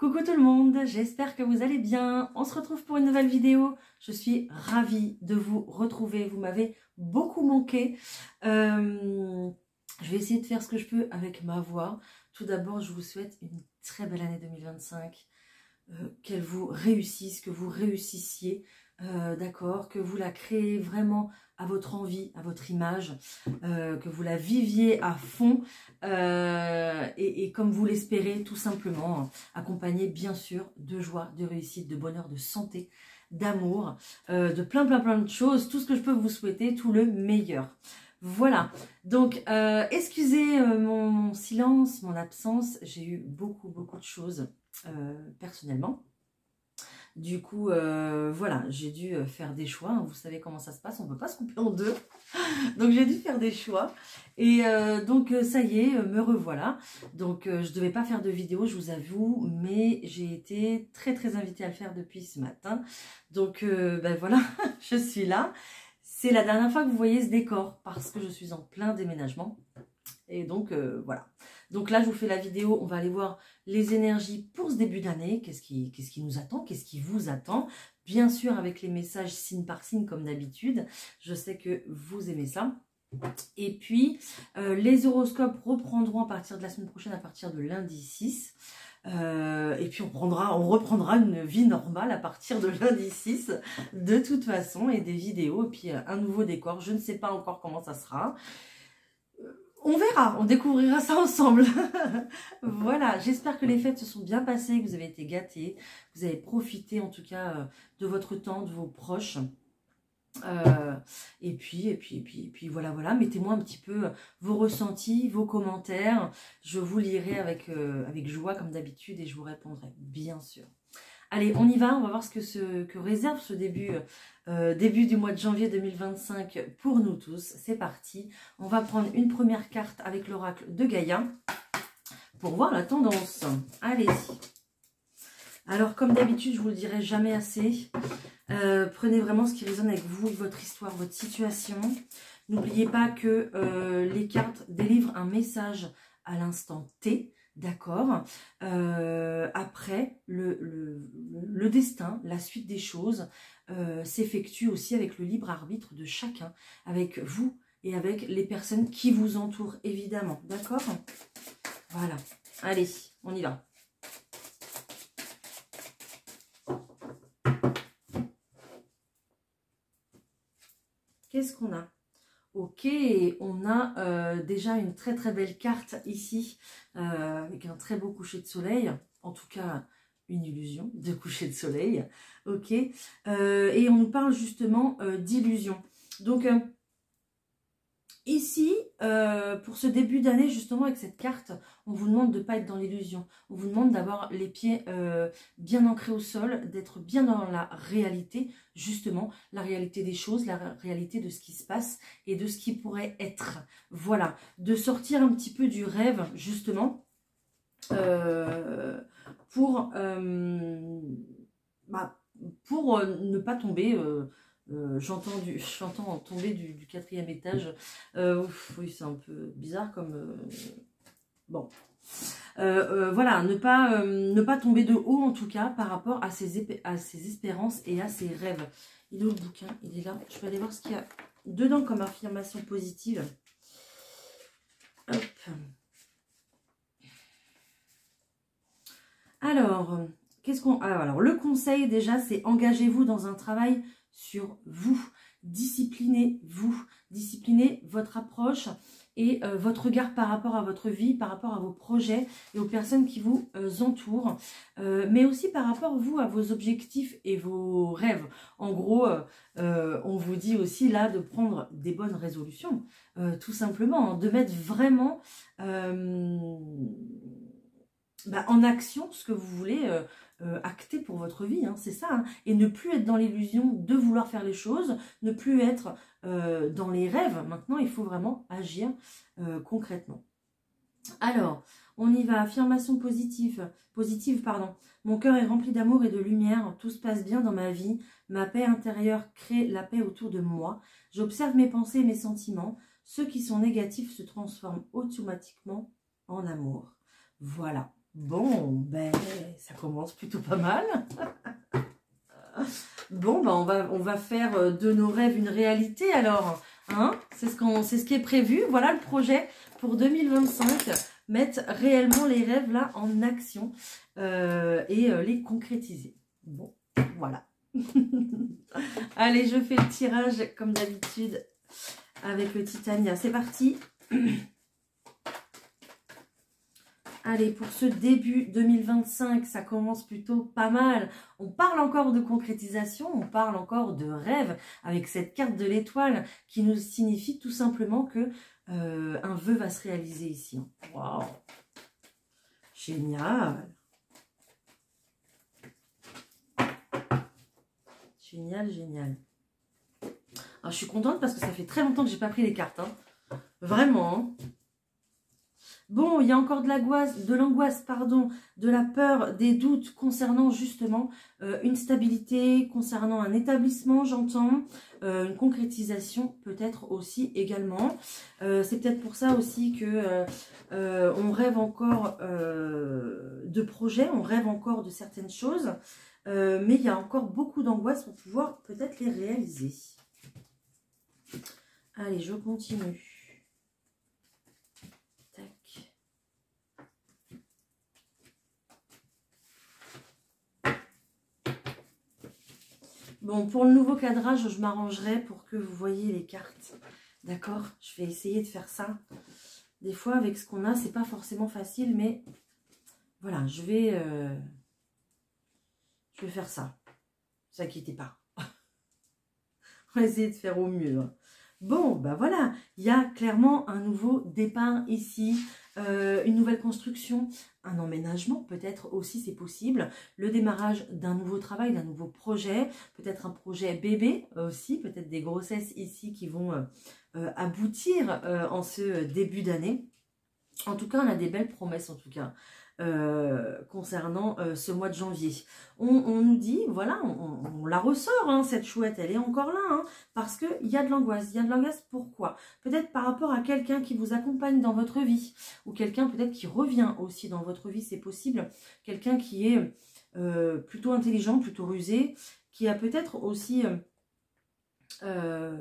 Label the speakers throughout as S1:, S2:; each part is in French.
S1: Coucou tout le monde, j'espère que vous allez bien. On se retrouve pour une nouvelle vidéo. Je suis ravie de vous retrouver. Vous m'avez beaucoup manqué. Je vais essayer de faire ce que je peux avec ma voix. Tout d'abord, je vous souhaite une très belle année 2025. Qu'elle vous réussisse, que vous réussissiez. D'accord, que vous la créez vraiment à votre envie, à votre image, que vous la viviez à fond et comme vous l'espérez, tout simplement, accompagné bien sûr de joie, de réussite, de bonheur, de santé, d'amour, de plein de choses, tout ce que je peux vous souhaiter, tout le meilleur. Voilà, donc excusez mon silence, mon absence, j'ai eu beaucoup de choses personnellement. Du coup, voilà, j'ai dû faire des choix. Vous savez comment ça se passe, on ne peut pas se couper en deux. Donc, j'ai dû faire des choix. Et donc, ça y est, me revoilà. Donc, je ne devais pas faire de vidéo, je vous avoue, mais j'ai été très invitée à le faire depuis ce matin. Donc, ben voilà, je suis là. C'est la dernière fois que vous voyez ce décor parce que je suis en plein déménagement. Et donc, voilà. Donc là, je vous fais la vidéo. On va aller voir les énergies pour ce début d'année. Qu'est-ce qui nous attend? Qu'est-ce qui vous attend? Bien sûr, avec les messages signe par signe, comme d'habitude. Je sais que vous aimez ça. Et puis, les horoscopes reprendront à partir de la semaine prochaine, à partir de lundi 6. Et puis, on reprendra une vie normale à partir de lundi 6, de toute façon. Et des vidéos, et puis un nouveau décor. Je ne sais pas encore comment ça sera. On verra, on découvrira ça ensemble. Voilà, j'espère que les fêtes se sont bien passées, que vous avez été gâtés, que vous avez profité en tout cas de votre temps, de vos proches. Et puis voilà, mettez-moi un petit peu vos ressentis, vos commentaires. Je vous lirai avec joie comme d'habitude et je vous répondrai, bien sûr. Allez, on y va, on va voir ce que réserve ce début du mois de janvier 2025 pour nous tous. C'est parti, on va prendre une première carte avec l'oracle de Gaïa pour voir la tendance. Allez-y. Alors, comme d'habitude, je vous le dirai jamais assez. Prenez vraiment ce qui résonne avec vous, votre histoire, votre situation. N'oubliez pas que les cartes délivrent un message à l'instant T. D'accord. Après, le destin, la suite des choses s'effectue aussi avec le libre arbitre de chacun, avec vous et avec les personnes qui vous entourent, évidemment. D'accord? Voilà. Allez, on y va. Qu'est-ce qu'on a? Ok, on a déjà une très belle carte ici, avec un très beau coucher de soleil, en tout cas une illusion de coucher de soleil, ok, et on nous parle justement d'illusion. Donc ici, pour ce début d'année, justement avec cette carte, on vous demande de ne pas être dans l'illusion, on vous demande d'avoir les pieds bien ancrés au sol, d'être bien dans la réalité, justement, la réalité des choses, la réalité de ce qui se passe et de ce qui pourrait être. Voilà, de sortir un petit peu du rêve, justement, pour ne pas tomber... j'entends tomber du 4e étage. Oui, c'est un peu bizarre comme... bon. Voilà, ne pas tomber de haut en tout cas par rapport à ses espérances et à ses rêves. Il est où le bouquin? Il est là. Je vais aller voir ce qu'il y a dedans comme affirmation positive. Hop. Alors, alors, le conseil déjà, c'est engagez-vous dans un travail sur vous. Disciplinez-vous. Disciplinez votre approche et votre regard par rapport à votre vie, par rapport à vos projets et aux personnes qui vous entourent, mais aussi par rapport, vous, à vos objectifs et vos rêves. En gros, on vous dit aussi là de prendre des bonnes résolutions, tout simplement, hein, de mettre vraiment en action ce que vous voulez acter pour votre vie, hein, c'est ça, hein, et ne plus être dans l'illusion de vouloir faire les choses, ne plus être dans les rêves. Maintenant, il faut vraiment agir concrètement. Alors, on y va, affirmation positive, pardon. Mon cœur est rempli d'amour et de lumière, tout se passe bien dans ma vie, ma paix intérieure crée la paix autour de moi, j'observe mes pensées et mes sentiments, ceux qui sont négatifs se transforment automatiquement en amour. Voilà. Bon, ben, ça commence plutôt pas mal. Bon, bah on va faire de nos rêves une réalité alors. Hein, c'est ce qui est prévu. Voilà le projet pour 2025. Mettre réellement les rêves là en action et les concrétiser. Bon, voilà. Allez, je fais le tirage comme d'habitude avec le Titania. C'est parti. Allez, pour ce début 2025, ça commence plutôt pas mal. On parle encore de concrétisation, on parle encore de rêve avec cette carte de l'étoile qui nous signifie tout simplement que un vœu va se réaliser ici. Waouh! Génial! Génial, génial. Alors, je suis contente parce que ça fait très longtemps que j'ai pas pris les cartes. Hein. Vraiment. Hein. Bon, il y a encore de l'angoisse, pardon, de la peur, des doutes concernant justement une stabilité, concernant un établissement, j'entends, une concrétisation peut-être aussi également. C'est peut-être pour ça aussi que on rêve encore de projets, on rêve encore de certaines choses, mais il y a encore beaucoup d'angoisse pour pouvoir peut-être les réaliser. Allez, je continue. Bon, pour le nouveau cadrage, je m'arrangerai pour que vous voyez les cartes. D'accord? Je vais essayer de faire ça. Des fois, avec ce qu'on a, c'est pas forcément facile, mais voilà, je vais faire ça. Ne vous inquiétez pas. On va essayer de faire au mieux. Bon, ben voilà, il y a clairement un nouveau départ ici, une nouvelle construction, un emménagement, peut-être aussi c'est possible, le démarrage d'un nouveau travail, d'un nouveau projet, peut-être un projet bébé aussi, peut-être des grossesses ici qui vont aboutir en ce début d'année. En tout cas, on a des belles promesses en tout cas. Concernant ce mois de janvier. On nous dit, voilà, on la ressort, hein, cette chouette, elle est encore là, hein, parce qu'il y a de l'angoisse. Il y a de l'angoisse, pourquoi? Peut-être par rapport à quelqu'un qui vous accompagne dans votre vie, ou quelqu'un peut-être qui revient aussi dans votre vie, c'est possible. Quelqu'un qui est plutôt intelligent, plutôt rusé, qui a peut-être aussi la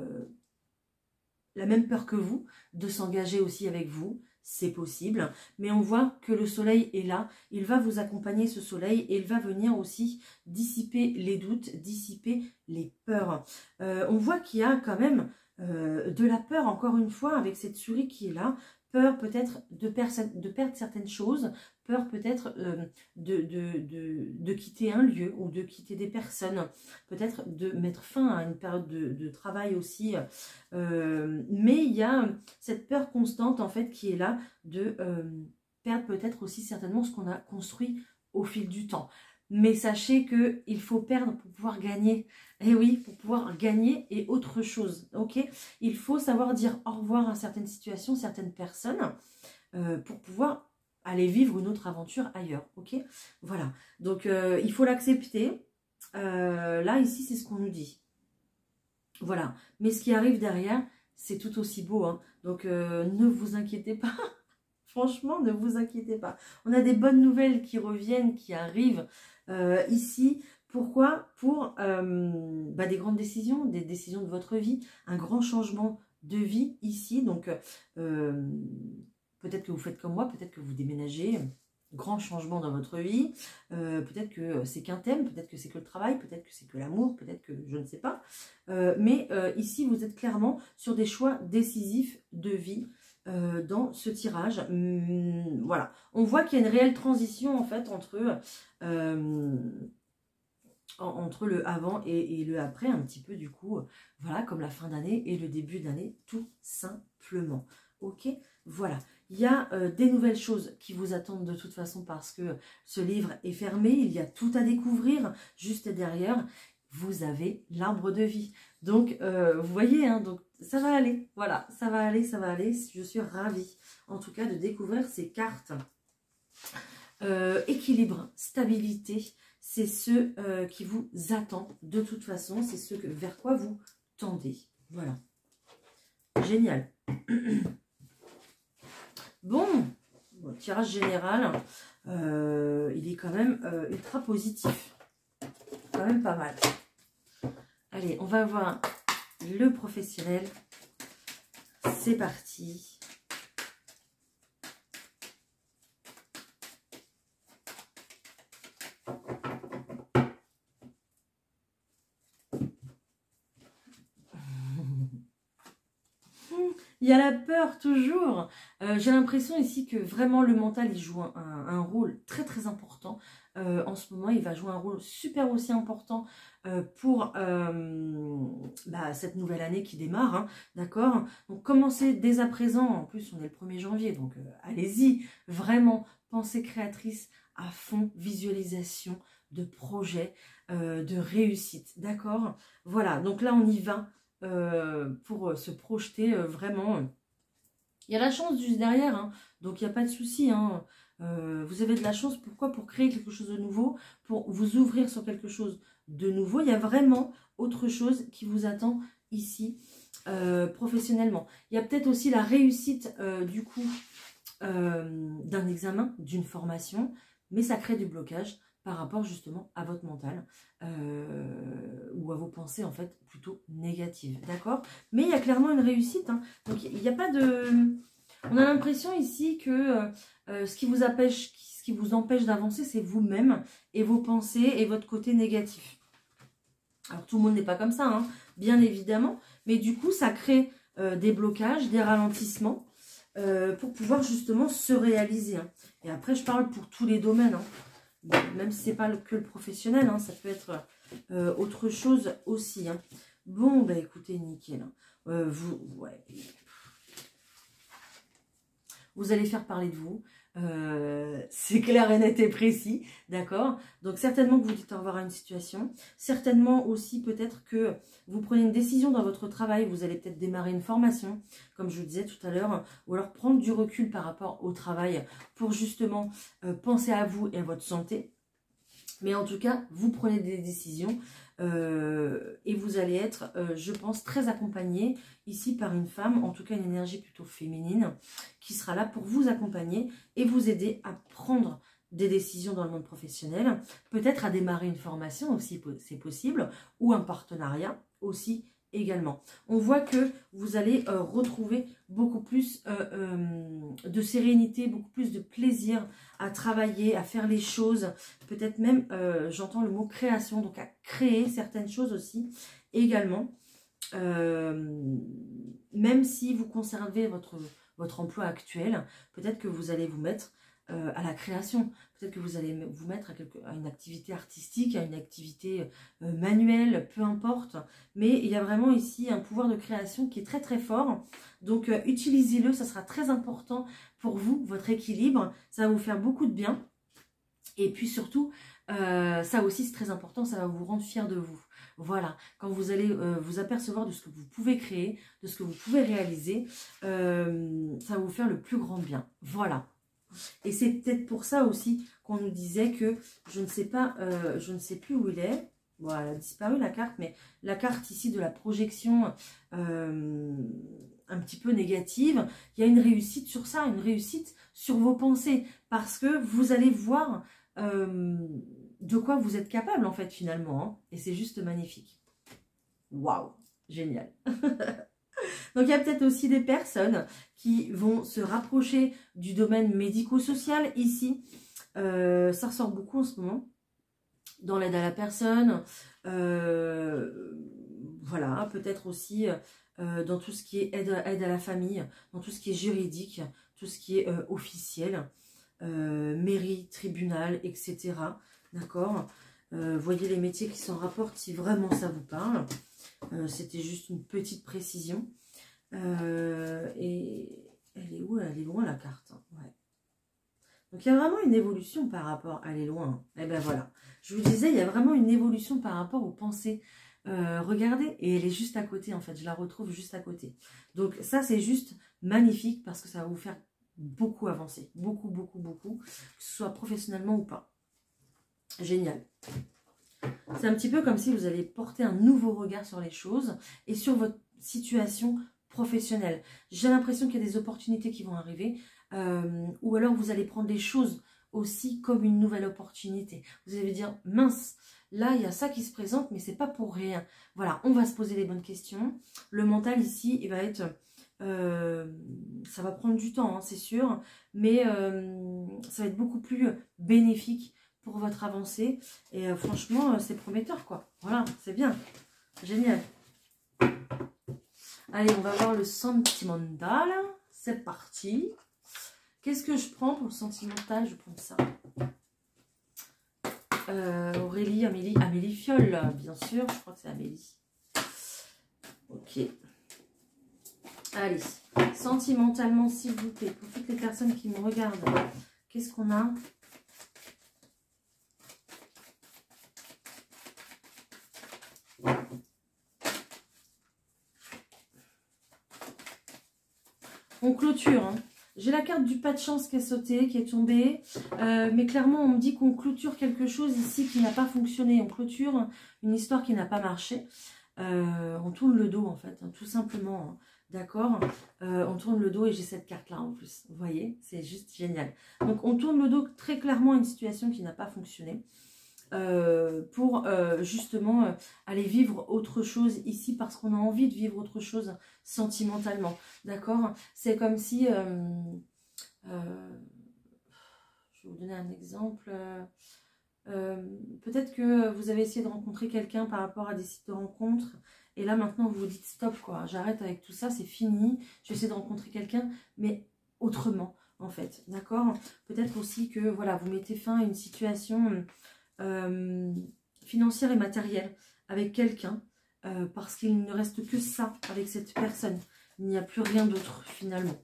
S1: même peur que vous, de s'engager aussi avec vous. C'est possible, mais on voit que le soleil est là, il va vous accompagner ce soleil et il va venir aussi dissiper les doutes, dissiper les peurs. On voit qu'il y a quand même de la peur, encore une fois, avec cette souris qui est là, peur peut-être de perdre certaines choses, peur peut-être de quitter un lieu ou de quitter des personnes, peut-être de mettre fin à une période de travail aussi, mais il y a cette peur constante en fait qui est là de perdre peut-être aussi certainement ce qu'on a construit au fil du temps. Mais sachez qu'il faut perdre pour pouvoir gagner. Et oui, pour pouvoir gagner et autre chose. Ok? Il faut savoir dire au revoir à certaines situations, certaines personnes, pour pouvoir aller vivre une autre aventure ailleurs. Ok? Voilà. Donc, il faut l'accepter. Là, ici, c'est ce qu'on nous dit. Voilà. Mais ce qui arrive derrière, c'est tout aussi beau. Hein. Donc, ne vous inquiétez pas. Franchement, ne vous inquiétez pas. On a des bonnes nouvelles qui reviennent, qui arrivent ici. Pourquoi? Pour des grandes décisions, des décisions de votre vie, un grand changement de vie ici. Donc, peut-être que vous faites comme moi, peut-être que vous déménagez, grand changement dans votre vie. Peut-être que c'est qu'un thème, peut-être que c'est que le travail, peut-être que c'est que l'amour, peut-être que je ne sais pas. Mais ici, vous êtes clairement sur des choix décisifs de vie. Dans ce tirage, voilà, on voit qu'il y a une réelle transition en fait entre le avant et le après, un petit peu du coup, voilà, comme la fin d'année et le début d'année, tout simplement. Ok, voilà, il y a des nouvelles choses qui vous attendent de toute façon parce que ce livre est fermé, il y a tout à découvrir juste derrière. Vous avez l'arbre de vie. Donc, vous voyez, hein, donc ça va aller. Voilà, ça va aller, ça va aller. Je suis ravie, en tout cas, de découvrir ces cartes. Équilibre, stabilité, c'est ce qui vous attend de toute façon. C'est ce vers quoi vous tendez. Voilà. Génial. Bon, Bon, tirage général, il est quand même ultra positif. Quand même pas mal. Allez, on va voir le professionnel. C'est parti. Il y a la peur toujours. J'ai l'impression ici que vraiment le mental il joue un rôle très très important. En ce moment, il va jouer un rôle super aussi important pour cette nouvelle année qui démarre. Hein, d'accord? Donc commencez dès à présent. En plus, on est le 1er janvier. Donc allez-y. Vraiment, pensée créatrice à fond. Visualisation de projets, de réussite. D'accord? Voilà. Donc là, on y va. Pour se projeter vraiment. Il y a la chance juste derrière, hein, donc il n'y a pas de souci. Hein. Vous avez de la chance, pourquoi? Pour créer quelque chose de nouveau, pour vous ouvrir sur quelque chose de nouveau. Il y a vraiment autre chose qui vous attend ici, professionnellement. Il y a peut-être aussi la réussite, du coup, d'un examen, d'une formation, mais ça crée du blocage par rapport justement à votre mental ou à vos pensées en fait plutôt négatives, d'accord? Mais il y a clairement une réussite, hein. Donc il n'y a pas de... On a l'impression ici que ce qui vous empêche d'avancer, c'est vous-même et vos pensées et votre côté négatif. Alors tout le monde n'est pas comme ça, hein, bien évidemment, mais du coup ça crée des blocages, des ralentissements pour pouvoir justement se réaliser. Hein. Et après je parle pour tous les domaines, hein. Bon, même si ce n'est pas que le professionnel, hein, ça peut être autre chose aussi. Hein. Bon, bah écoutez, nickel. Vous allez faire parler de vous. C'est clair et net et précis, d'accord? Donc certainement que vous dites au revoir à une situation. Certainement aussi peut-être que vous prenez une décision dans votre travail. Vous allez peut-être démarrer une formation, comme je vous disais tout à l'heure. Ou alors prendre du recul par rapport au travail pour justement penser à vous et à votre santé. Mais en tout cas, vous prenez des décisions et vous allez être, je pense, très accompagné ici par une femme, en tout cas une énergie plutôt féminine, qui sera là pour vous accompagner et vous aider à prendre des décisions dans le monde professionnel, peut-être à démarrer une formation aussi, c'est possible, ou un partenariat aussi également. On voit que vous allez retrouver beaucoup plus de sérénité, beaucoup plus de plaisir à travailler, à faire les choses, peut-être même, j'entends le mot création, donc à créer certaines choses aussi également, même si vous conservez votre emploi actuel, peut-être que vous allez vous mettre à la création, peut-être que vous allez vous mettre à une activité artistique, à une activité manuelle, peu importe, mais il y a vraiment ici un pouvoir de création qui est très très fort, donc utilisez-le, ça sera très important pour vous, votre équilibre, ça va vous faire beaucoup de bien, et puis surtout, ça aussi c'est très important, ça va vous rendre fier de vous. Voilà, quand vous allez vous apercevoir de ce que vous pouvez créer, de ce que vous pouvez réaliser, ça va vous faire le plus grand bien. Voilà. Et c'est peut-être pour ça aussi qu'on nous disait que, je ne sais pas, je ne sais plus où il est. Bon, elle a disparu la carte, mais la carte ici de la projection un petit peu négative, il y a une réussite sur ça, une réussite sur vos pensées. Parce que vous allez voir de quoi vous êtes capable en fait finalement. Hein, et c'est juste magnifique. Waouh, génial. Donc il y a peut-être aussi des personnes qui vont se rapprocher du domaine médico-social ici. Ça ressort beaucoup en ce moment. Dans l'aide à la personne. Voilà, peut-être aussi dans tout ce qui est aide à la famille, dans tout ce qui est juridique, tout ce qui est officiel, mairie, tribunal, etc. D'accord? Voyez les métiers qui s'en rapportent si vraiment ça vous parle. C'était juste une petite précision. Et elle est où? Elle est loin la carte. Ouais. Donc il y a vraiment une évolution par rapport à aller loin. Et ben voilà. Je vous disais, il y a vraiment une évolution par rapport aux pensées. Regardez, et elle est juste à côté en fait. Je la retrouve juste à côté. Donc ça c'est juste magnifique parce que ça va vous faire beaucoup avancer. Beaucoup, beaucoup, beaucoup. Que ce soit professionnellement ou pas. Génial. C'est un petit peu comme si vous alliez porter un nouveau regard sur les choses et sur votre situation professionnel. J'ai l'impression qu'il y a des opportunités qui vont arriver. Ou alors vous allez prendre les choses aussi comme une nouvelle opportunité. Vous allez dire, mince, là il y a ça qui se présente, mais c'est pas pour rien. Voilà, on va se poser les bonnes questions. Le mental ici, il va être... ça va prendre du temps, hein, c'est sûr, mais ça va être beaucoup plus bénéfique pour votre avancée. Et franchement, c'est prometteur, quoi. Voilà, c'est bien. Génial. Allez, on va voir le sentimental. C'est parti. Qu'est-ce que je prends pour le sentimental? Je prends ça. Aurélie, Amélie Fiole, bien sûr. Je crois que c'est Amélie. Ok. Allez, sentimentalement, s'il vous plaît, pour toutes les personnes qui me regardent, qu'est-ce qu'on a? On clôture, hein. J'ai la carte du pas de chance qui est sautée, qui est tombée. Mais clairement, on me dit qu'on clôture quelque chose ici qui n'a pas fonctionné. On clôture une histoire qui n'a pas marché. On tourne le dos, en fait, hein, tout simplement. Hein. D'accord, on tourne le dos et j'ai cette carte-là en plus. Vous voyez, c'est juste génial. Donc, on tourne le dos très clairement à une situation qui n'a pas fonctionné. Pour justement aller vivre autre chose ici parce qu'on a envie de vivre autre chose sentimentalement, d'accord? C'est comme si, je vais vous donner un exemple, peut-être que vous avez essayé de rencontrer quelqu'un par rapport à des sites de rencontres et là maintenant vous vous dites stop quoi, j'arrête avec tout ça, c'est fini, je vais essayer de rencontrer quelqu'un mais autrement en fait, d'accord? Peut-être aussi que voilà, vous mettez fin à une situation financière et matérielle avec quelqu'un parce qu'il ne reste que ça avec cette personne. Il n'y a plus rien d'autre finalement.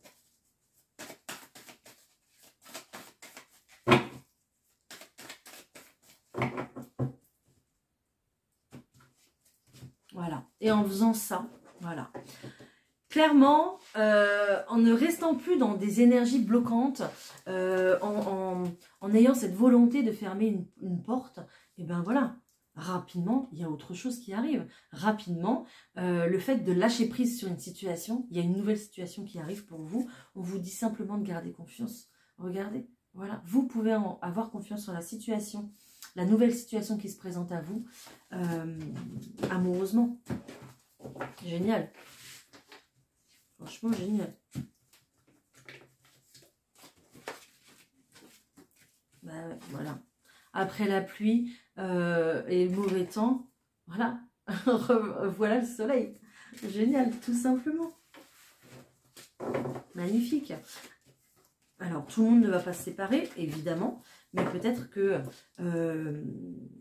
S1: Voilà. Et en faisant ça, voilà. Clairement, en ne restant plus dans des énergies bloquantes, en ayant cette volonté de fermer une porte, et ben voilà, rapidement, il y a autre chose qui arrive. Rapidement, le fait de lâcher prise sur une situation, il y a une nouvelle situation qui arrive pour vous. On vous dit simplement de garder confiance. Regardez, voilà, vous pouvez avoir confiance sur la situation, la nouvelle situation qui se présente à vous, amoureusement. Génial. Franchement, génial. Bah ouais, voilà. Après la pluie et le mauvais temps, voilà. Voilà le soleil. Génial, tout simplement. Magnifique. Alors, tout le monde ne va pas se séparer, évidemment. Mais peut-être que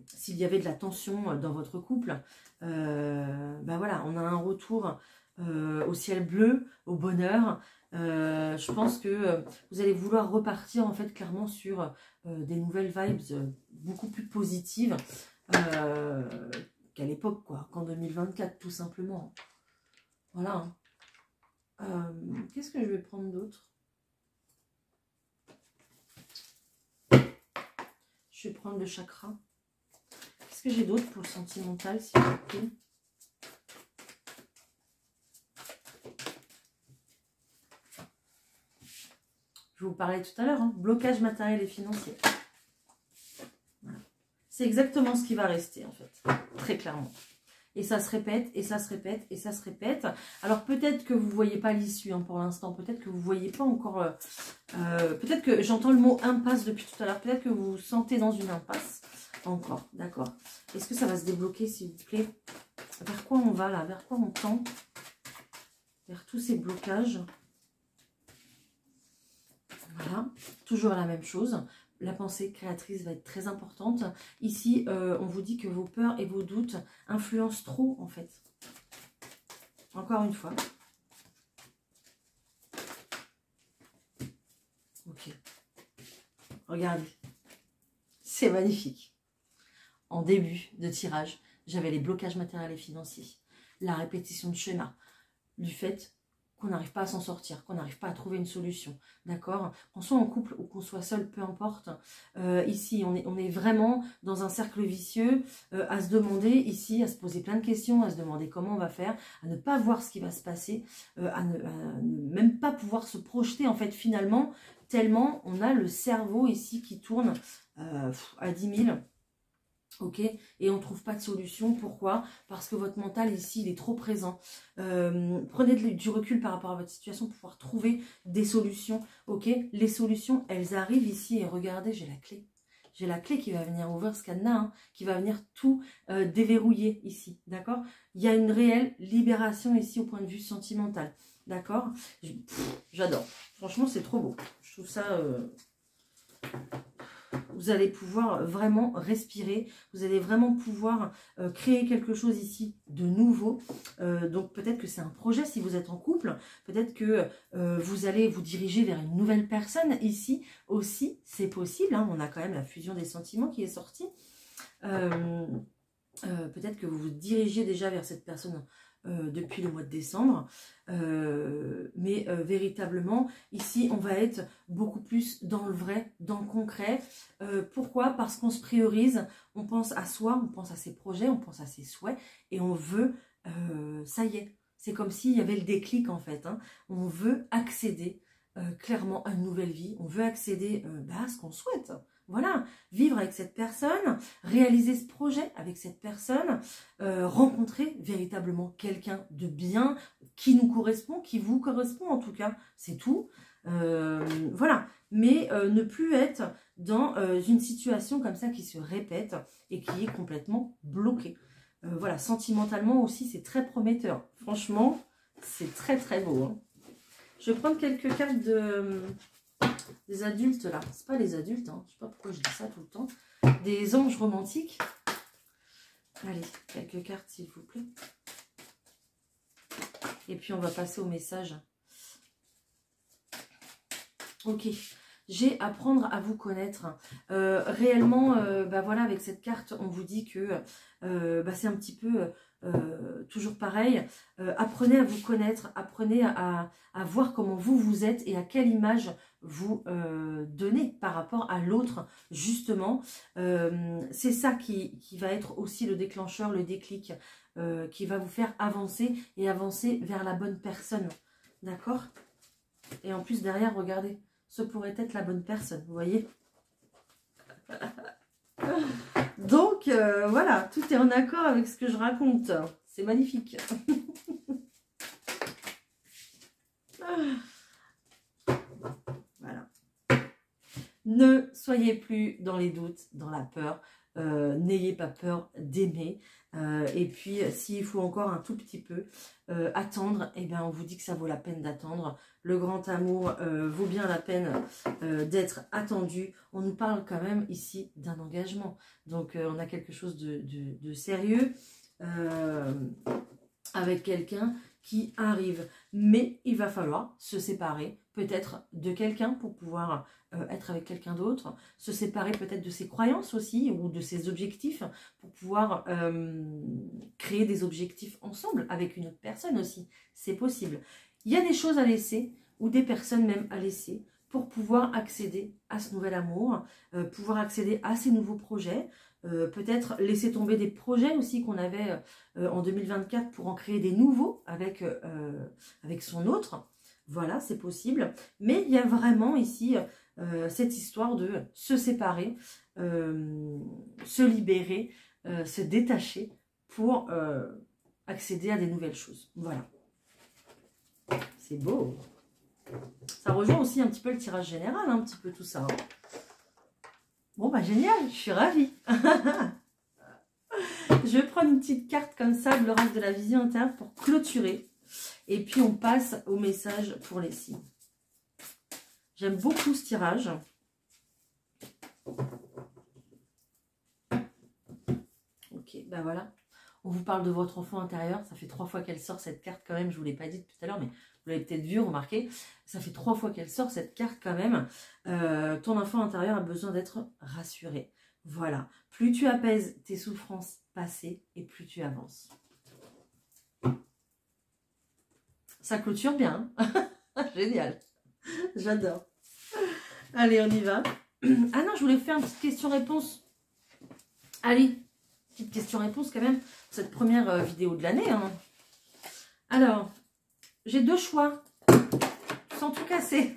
S1: s'il y avait de la tension dans votre couple, bah voilà, on a un retour au ciel bleu, au bonheur. Je pense que vous allez vouloir repartir en fait clairement sur des nouvelles vibes beaucoup plus positives qu'à l'époque, quoi, qu'en 2024 tout simplement. Voilà. Qu'est-ce que je vais prendre d'autre? Je vais prendre le chakra. Qu'est-ce que j'ai d'autre pour le sentimental, s'il vous plaît? Je vous parlais tout à l'heure, hein, blocage matériel et financier. Voilà. C'est exactement ce qui va rester, en fait, très clairement. Et ça se répète, et ça se répète, et ça se répète. Alors peut-être que vous ne voyez pas l'issue hein, pour l'instant, peut-être que vous ne voyez pas encore... peut-être que j'entends le mot impasse depuis tout à l'heure, peut-être que vous vous sentez dans une impasse encore, d'accord. Est-ce que ça va se débloquer, s'il vous plaît? Vers quoi on va là? Vers quoi on tend? Vers tous ces blocages. Voilà, toujours la même chose. La pensée créatrice va être très importante. Ici, on vous dit que vos peurs et vos doutes influencent trop, en fait. Encore une fois. Ok. Regardez. C'est magnifique. En début de tirage, j'avais les blocages matériels et financiers. La répétition de schéma. Du fait qu'on n'arrive pas à s'en sortir, qu'on n'arrive pas à trouver une solution, d'accord? Qu'on soit en couple ou qu'on soit seul, peu importe. Ici, on est vraiment dans un cercle vicieux, à se demander ici, à se poser plein de questions, à se demander comment on va faire, à ne pas voir ce qui va se passer, à ne même pas pouvoir se projeter en fait finalement, tellement on a le cerveau ici qui tourne à 10 000. Ok, et on ne trouve pas de solution. Pourquoi? Parce que votre mental ici, il est trop présent. Prenez du recul par rapport à votre situation pour pouvoir trouver des solutions. Ok, les solutions, elles arrivent ici et regardez, j'ai la clé. J'ai la clé qui va venir ouvrir ce cadenas, hein, qui va venir tout déverrouiller ici, d'accord? Il y a une réelle libération ici au point de vue sentimental, d'accord? J'adore. Franchement, c'est trop beau. Je trouve ça... Vous allez pouvoir vraiment respirer, vous allez vraiment pouvoir créer quelque chose ici de nouveau. Donc peut-être que c'est un projet si vous êtes en couple, peut-être que vous allez vous diriger vers une nouvelle personne ici aussi, c'est possible. Hein, on a quand même la fusion des sentiments qui est sortie. Peut-être que vous vous dirigez déjà vers cette personne depuis le mois de décembre, mais véritablement ici on va être beaucoup plus dans le vrai, dans le concret. Pourquoi? Parce qu'on se priorise, on pense à soi, on pense à ses projets, on pense à ses souhaits et on veut, ça y est, c'est comme s'il y avait le déclic en fait, hein. On veut accéder clairement à une nouvelle vie, on veut accéder à ce qu'on souhaite. Voilà, vivre avec cette personne, réaliser ce projet avec cette personne, rencontrer véritablement quelqu'un de bien, qui nous correspond, qui vous correspond en tout cas, c'est tout. Voilà, mais ne plus être dans une situation comme ça qui se répète et qui est complètement bloquée. Voilà, sentimentalement aussi, c'est très prometteur. Franchement, c'est très très beau. Hein. Je vais prendre quelques cartes des adultes là, c'est pas les adultes, hein. Je sais pas pourquoi je dis ça tout le temps, des anges romantiques. Allez, quelques cartes s'il vous plaît. Et puis on va passer au message. Ok, j'ai apprendre à vous connaître. Réellement, voilà, avec cette carte, on vous dit que c'est un petit peu toujours pareil. Apprenez à vous connaître, apprenez à voir comment vous êtes et à quelle image vous donnez par rapport à l'autre, justement. C'est ça qui va être aussi le déclencheur, le déclic, qui va vous faire avancer et avancer vers la bonne personne. D'accord? Et en plus, derrière, regardez, ce pourrait être la bonne personne, vous voyez? Donc, voilà, tout est en accord avec ce que je raconte. C'est magnifique. Voilà. Ne soyez plus dans les doutes, dans la peur. N'ayez pas peur d'aimer. Et puis, s'il faut encore un tout petit peu attendre, eh bien, on vous dit que ça vaut la peine d'attendre. Le grand amour vaut bien la peine d'être attendu. On nous parle quand même ici d'un engagement. Donc, on a quelque chose de sérieux avec quelqu'un qui arrive. Mais il va falloir se séparer peut-être de quelqu'un pour pouvoir être avec quelqu'un d'autre, se séparer peut-être de ses croyances aussi ou de ses objectifs pour pouvoir créer des objectifs ensemble avec une autre personne aussi. C'est possible. Il y a des choses à laisser ou des personnes même à laisser pour pouvoir accéder à ce nouvel amour, pouvoir accéder à ces nouveaux projets, peut-être laisser tomber des projets aussi qu'on avait en 2024 pour en créer des nouveaux avec son autre. Voilà, c'est possible. Mais il y a vraiment ici cette histoire de se séparer, se libérer, se détacher pour accéder à des nouvelles choses. Voilà. C'est beau. Ça rejoint aussi un petit peu le tirage général, un petit peu tout ça. Hein. Bon, bah génial, je suis ravie. Je vais prendre une petite carte comme ça de l'oracle de la vision intérieure pour clôturer. Et puis on passe au message pour les signes. J'aime beaucoup ce tirage. Ok, ben voilà. On vous parle de votre enfant intérieur. Ça fait 3 fois qu'elle sort cette carte quand même. Je ne vous l'ai pas dit tout à l'heure, mais vous l'avez peut-être vu, remarqué. Ça fait 3 fois qu'elle sort cette carte quand même. Ton enfant intérieur a besoin d'être rassuré. Voilà. Plus tu apaises tes souffrances passées et plus tu avances. Ça clôture bien. Hein. Génial. J'adore. Allez, on y va. Ah non, je voulais faire une petite question-réponse. Allez, petite question-réponse quand même. Cette première vidéo de l'année. Hein. Alors, j'ai deux choix. Sans tout casser.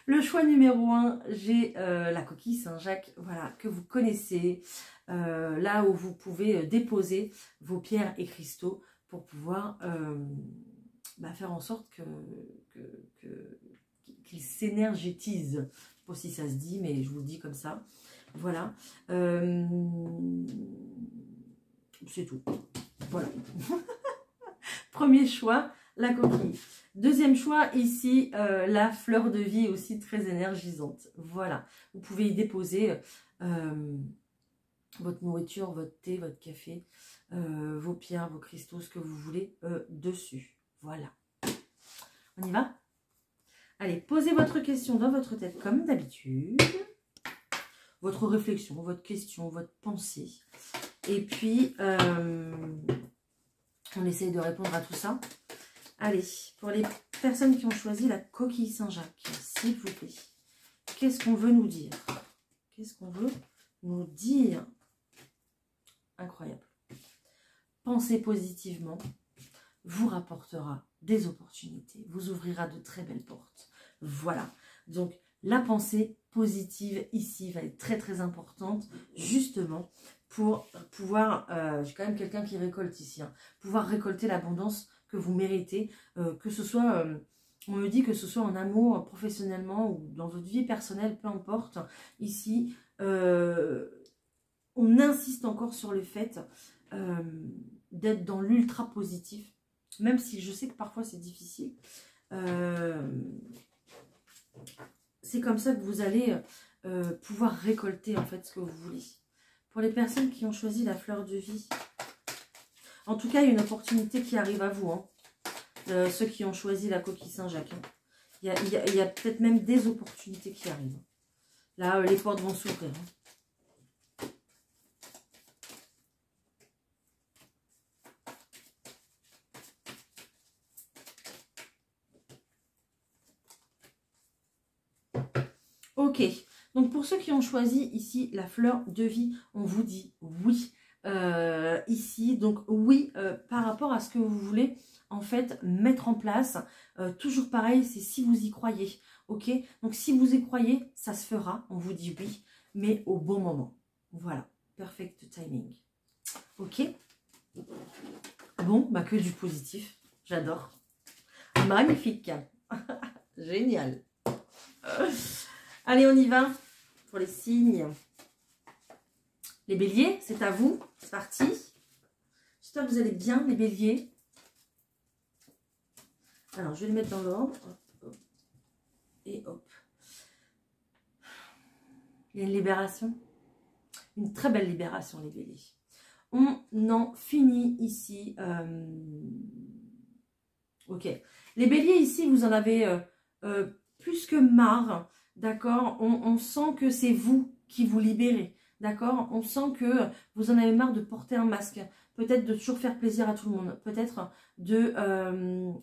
S1: Le choix numéro 1, j'ai la coquille Saint-Jacques, voilà, que vous connaissez. Là où vous pouvez déposer vos pierres et cristaux pour pouvoir faire en sorte qu'ils s'énergétisent. Je ne sais pas si ça se dit, mais je vous le dis comme ça. Voilà. C'est tout. Voilà. Premier choix, la coquille. Deuxième choix, ici, la fleur de vie aussi très énergisante. Voilà. Vous pouvez y déposer votre nourriture, votre thé, votre café, vos pierres, vos cristaux, ce que vous voulez dessus. Voilà. On y va? Allez, posez votre question dans votre tête comme d'habitude. Votre réflexion, votre question, votre pensée. Et puis, on essaye de répondre à tout ça. Allez, pour les personnes qui ont choisi la coquille Saint-Jacques, s'il vous plaît, qu'est-ce qu'on veut nous dire? Qu'est-ce qu'on veut nous dire? Incroyable. Pensez positivement, vous rapportera des opportunités, vous ouvrira de très belles portes. Voilà. Donc, la pensée positive ici va être très très importante, justement, pour pouvoir, j'ai quand même quelqu'un qui récolte ici, hein, pouvoir récolter l'abondance que vous méritez, que ce soit, on me dit que ce soit en amour, professionnellement ou dans votre vie personnelle, peu importe. Ici, on insiste encore sur le fait d'être dans l'ultra positif, même si je sais que parfois c'est difficile. C'est comme ça que vous allez pouvoir récolter en fait ce que vous voulez. Pour les personnes qui ont choisi la fleur de vie, en tout cas, il y a une opportunité qui arrive à vous, hein. Ceux qui ont choisi la coquille Saint-Jacques. Hein. Il y a peut-être même des opportunités qui arrivent. Là, les portes vont s'ouvrir. Hein. Ok, donc pour ceux qui ont choisi ici la fleur de vie, on vous dit oui. Ici, donc oui, par rapport à ce que vous voulez en fait mettre en place. Toujours pareil, c'est si vous y croyez. Ok, donc si vous y croyez, ça se fera, on vous dit oui, mais au bon moment. Voilà, perfect timing. Ok, bon, bah que du positif, j'adore. Magnifique. Génial. Allez, on y va pour les signes. Les béliers, c'est à vous. C'est parti. J'espère que vous allez bien, les béliers. Alors, je vais les mettre dans l'ordre. Et hop. Il y a une libération. Une très belle libération, les béliers. On en finit ici. Ok. Les béliers, ici, vous en avez plus que marre. D'accord, on sent que c'est vous qui vous libérez. D'accord, on sent que vous en avez marre de porter un masque. Peut-être de toujours faire plaisir à tout le monde. Peut-être de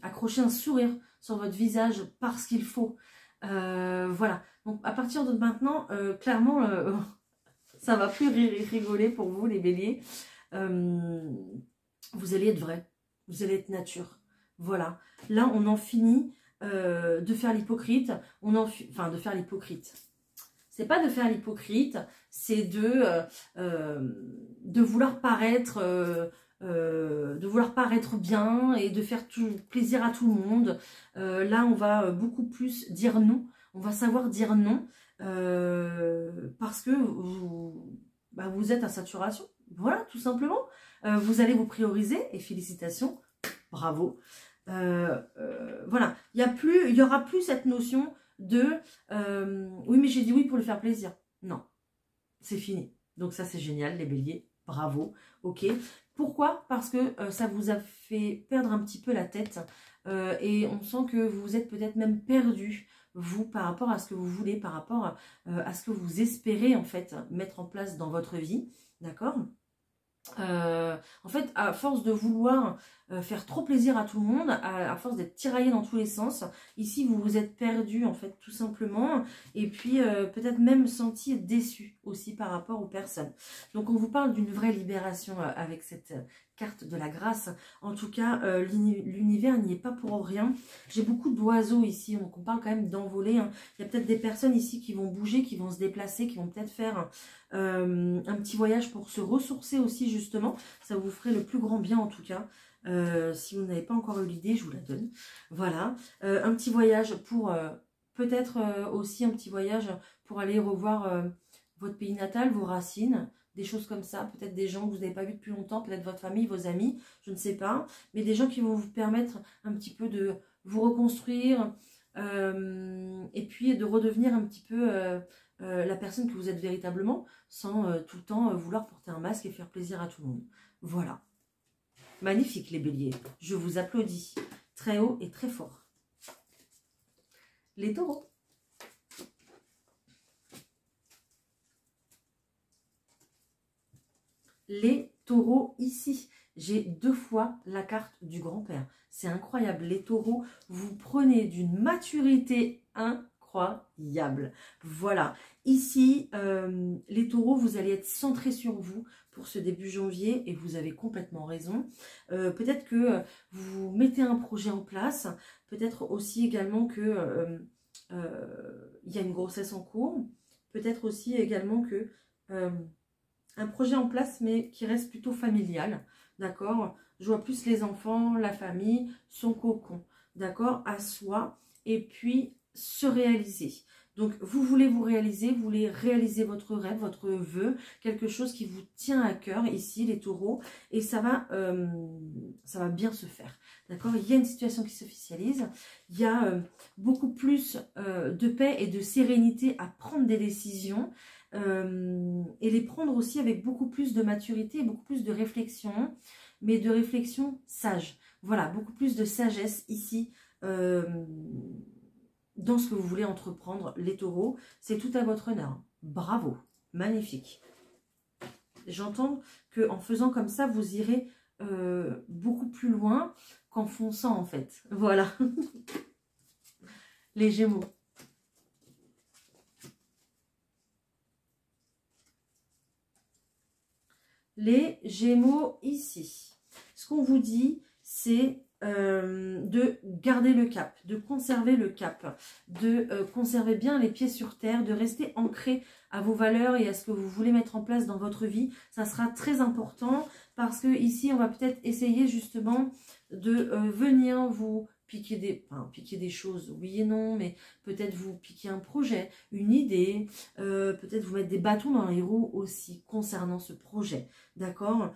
S1: accrocher un sourire sur votre visage parce qu'il faut. Voilà. Donc à partir de maintenant, clairement, ça va plus rigoler pour vous, les béliers. Vous allez être vrai. Vous allez être nature. Voilà. Là, on en finit de faire l'hypocrite. Enfin, de faire l'hypocrite. C'est pas de faire l'hypocrite, c'est de vouloir paraître bien et de faire tout plaisir à tout le monde. Là, on va beaucoup plus dire non. On va savoir dire non parce que vous êtes à saturation. Voilà, tout simplement. Vous allez vous prioriser et félicitations. Bravo. Voilà, il y aura plus cette notion de oui mais j'ai dit oui pour lui faire plaisir. Non, c'est fini. Donc ça c'est génial les béliers, bravo. Ok, pourquoi? Parce que ça vous a fait perdre un petit peu la tête et on sent que vous êtes peut-être même perdu vous par rapport à ce que vous voulez, par rapport à ce que vous espérez en fait mettre en place dans votre vie, d'accord? En fait, à force de vouloir faire trop plaisir à tout le monde, à force d'être tiraillé dans tous les sens, ici vous vous êtes perdu en fait tout simplement, et puis peut-être même senti déçu aussi par rapport aux personnes. Donc on vous parle d'une vraie libération avec cette carte de la grâce. En tout cas, l'univers n'y est pas pour rien. J'ai beaucoup d'oiseaux ici, donc on parle quand même d'envoler, hein. Il y a peut-être des personnes ici qui vont bouger, qui vont se déplacer, qui vont peut-être faire un petit voyage pour se ressourcer aussi justement. Ça vous ferait le plus grand bien en tout cas. Si vous n'avez pas encore eu l'idée, je vous la donne. Voilà, un petit voyage pour peut-être aussi un petit voyage pour aller revoir votre pays natal, vos racines, des choses comme ça, peut-être des gens que vous n'avez pas vus depuis longtemps, peut-être votre famille, vos amis, je ne sais pas, mais des gens qui vont vous permettre un petit peu de vous reconstruire et puis de redevenir un petit peu la personne que vous êtes véritablement, sans tout le temps vouloir porter un masque et faire plaisir à tout le monde. Voilà. Magnifique les béliers, je vous applaudis très haut et très fort. Les taureaux. Les taureaux ici, j'ai 2 fois la carte du grand-père. C'est incroyable, les taureaux, vous prenez d'une maturité incroyable. Voilà, ici, les taureaux, vous allez être centrés sur vous pour ce début janvier et vous avez complètement raison. Peut-être que vous mettez un projet en place, peut-être aussi également que il y a une grossesse en cours, peut-être aussi également que un projet en place mais qui reste plutôt familial, d'accord? Je vois plus les enfants, la famille, son cocon, d'accord? À soi et puis se réaliser. Donc, vous voulez vous réaliser, vous voulez réaliser votre rêve, votre vœu, quelque chose qui vous tient à cœur ici, les taureaux, et ça va bien se faire, d'accord? Il y a une situation qui s'officialise, il y a beaucoup plus de paix et de sérénité à prendre des décisions, et les prendre aussi avec beaucoup plus de maturité, beaucoup plus de réflexion, mais de réflexion sage. Voilà, beaucoup plus de sagesse ici, dans ce que vous voulez entreprendre, les taureaux. C'est tout à votre honneur. Bravo, magnifique. J'entends qu'en faisant comme ça, vous irez beaucoup plus loin qu'en fonçant en fait. Voilà. Les Gémeaux. Les Gémeaux ici. Ce qu'on vous dit, c'est de garder le cap, de conserver le cap, de conserver bien les pieds sur terre, de rester ancré à vos valeurs et à ce que vous voulez mettre en place dans votre vie. Ça sera très important parce que ici, on va peut-être essayer justement de venir vous piquer des choses, oui et non, mais peut-être vous piquer un projet, une idée, peut-être vous mettre des bâtons dans les roues aussi concernant ce projet, d'accord?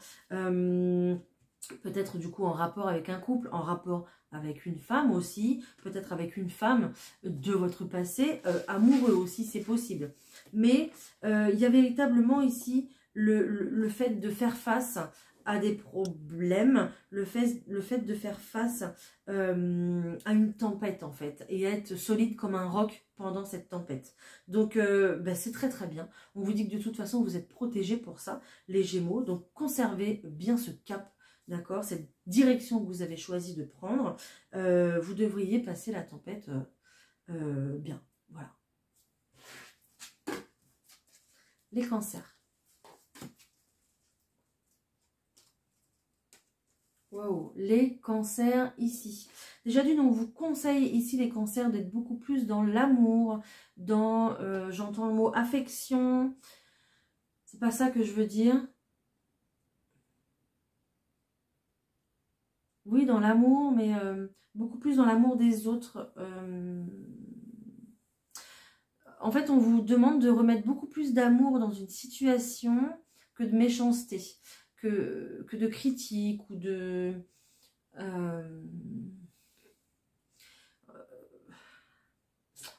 S1: Peut-être du coup en rapport avec un couple, en rapport avec une femme aussi, peut-être avec une femme de votre passé, amoureux aussi, c'est possible. Mais il y a véritablement ici le fait de faire face à des problèmes, le fait de faire face à une tempête en fait, et être solide comme un roc pendant cette tempête. Donc c'est très très bien. On vous dit que de toute façon vous êtes protégés pour ça, les Gémeaux, donc conservez bien ce cap. D'accord, cette direction que vous avez choisi de prendre, vous devriez passer la tempête bien. Voilà. Les cancers. Wow, les cancers ici. Déjà d'une, on vous conseille ici les cancers d'être beaucoup plus dans l'amour, dans, j'entends le mot affection. C'est pas ça que je veux dire. Oui, dans l'amour, mais beaucoup plus dans l'amour des autres. En fait, on vous demande de remettre beaucoup plus d'amour dans une situation que de méchanceté, que de critique ou de...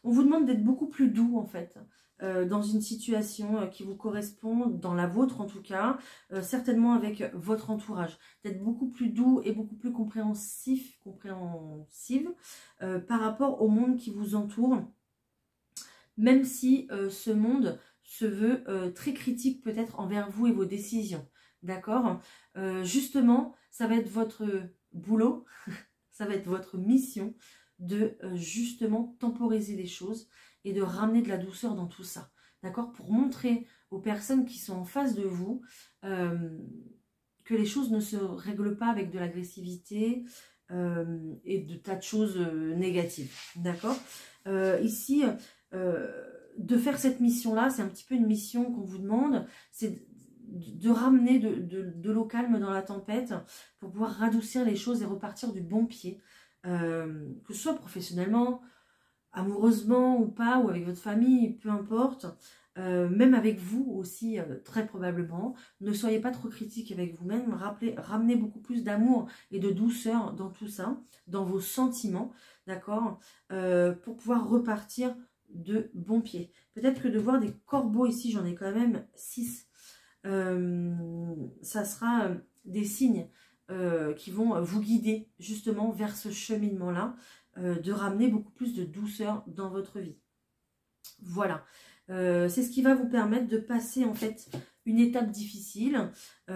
S1: on vous demande d'être beaucoup plus doux, en fait, dans une situation qui vous correspond, dans la vôtre en tout cas, certainement avec votre entourage. D'être beaucoup plus doux et beaucoup plus compréhensive par rapport au monde qui vous entoure, même si ce monde se veut très critique peut-être envers vous et vos décisions. d'accord? Justement, ça va être votre boulot, ça va être votre mission de justement temporiser les choses et de ramener de la douceur dans tout ça, d'accord? Pour montrer aux personnes qui sont en face de vous que les choses ne se règlent pas avec de l'agressivité et de tas de choses négatives, d'accord? Ici, de faire cette mission-là, c'est un petit peu une mission qu'on vous demande, c'est de ramener de l'eau calme dans la tempête pour pouvoir radoucir les choses et repartir du bon pied, que ce soit professionnellement, amoureusement ou pas, ou avec votre famille, peu importe, même avec vous aussi, très probablement. Ne soyez pas trop critique avec vous-même, ramenez beaucoup plus d'amour et de douceur dans tout ça, dans vos sentiments, d'accord, pour pouvoir repartir de bon pied. Peut-être que de voir des corbeaux ici, j'en ai quand même 6, ça sera des signes qui vont vous guider justement vers ce cheminement-là, de ramener beaucoup plus de douceur dans votre vie. Voilà, c'est ce qui va vous permettre de passer en fait une étape difficile ou